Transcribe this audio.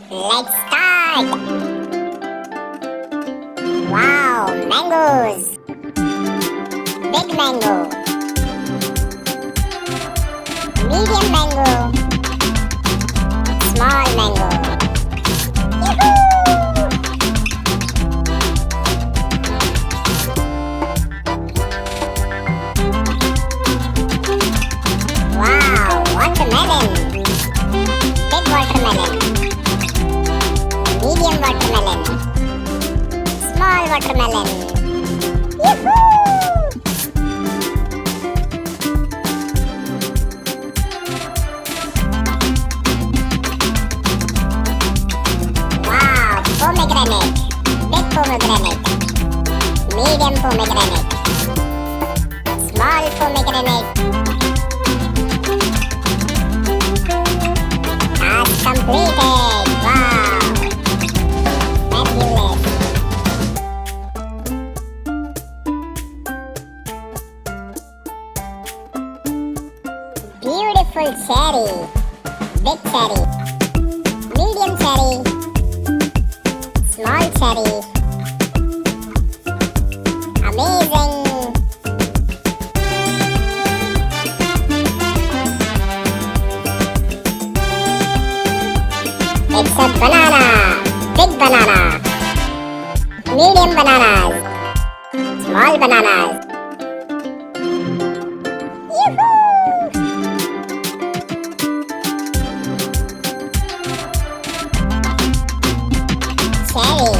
Let's start! Wow, mangoes! Big mango, medium mango, small mango. Yahoo! Wow, watermelon! Big watermelon, medium watermelon, small watermelon. Yahoo! Wow, pomegranate, big pomegranate, medium pomegranate, small pomegranate. Task completed. Wow, fabulous. Beautiful cherry, big cherry, medium cherry, small cherry. Amazing. It's a banana, big banana, medium bananas, small bananas. Yoo-hoo! Cherry,